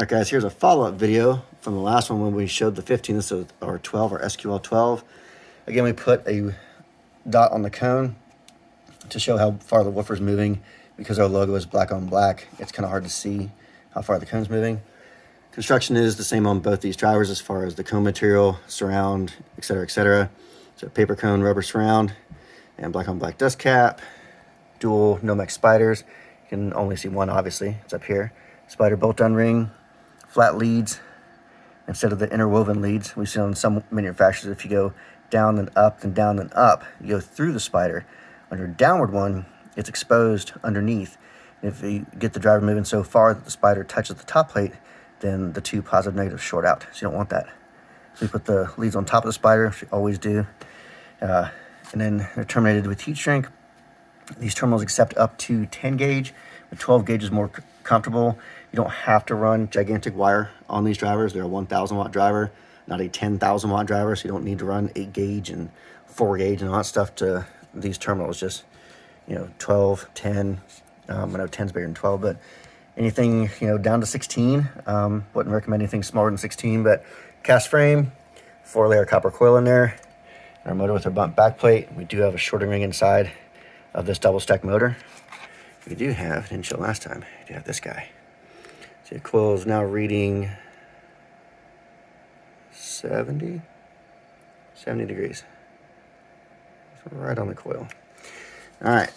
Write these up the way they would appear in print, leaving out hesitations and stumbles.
Alright guys, here's a follow-up video from the last one when we showed the 15. This is our 12, our SQL-12. Again, we put a dot on the cone to show how far the woofer's moving. Because our logo is black on black, it's kind of hard to see how far the cone's moving. Construction is the same on both these drivers as far as the cone material, surround, etc., etc. So paper cone, rubber surround, and black on black dust cap. Dual Nomex spiders. You can only see one, obviously. It's up here. Spider bolt-on ring, flat leads instead of the interwoven leads we see on some manufacturers. If you go down and up and down and up, you go through the spider. On your downward one, it's exposed underneath. And if you get the driver moving so far that the spider touches the top plate, then the two positive negatives short out. So you don't want that. So we put the leads on top of the spider, which we always do. And then they're terminated with heat shrink. These terminals accept up to 10 gauge, but 12 gauge is more comfortable. You don't have to run gigantic wire on these drivers. They're a 1,000 watt driver, not a 10,000 watt driver, so you don't need to run 8 gauge and 4 gauge and all that stuff to these terminals. Just, 12, 10. I know 10 is bigger than 12, but anything, down to 16. Wouldn't recommend anything smaller than 16, but cast frame, 4-layer copper coil in there. Our motor with our bump back plate. We do have a shorting ring inside of this double stack motor. We do have, didn't show last time, we do have this guy. So the coil is now reading 70 degrees. So right on the coil. All right,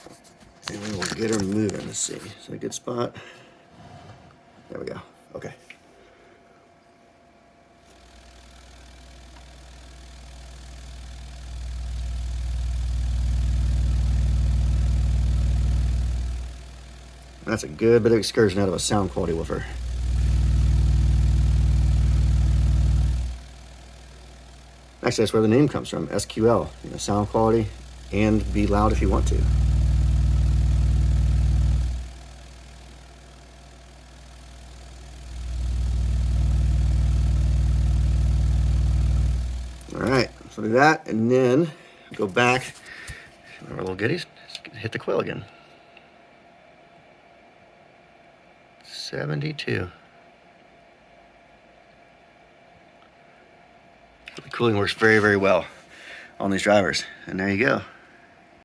and we will get her moving. Let's see, is that a good spot? There we go, okay. That's a good bit of excursion out of a sound quality woofer. Actually, that's where the name comes from, SQL. Sound quality and be loud if you want to. All right, so do that, and then go back. Our little goodies, hit the coil again. 72. The cooling works very, very well on these drivers. And there you go.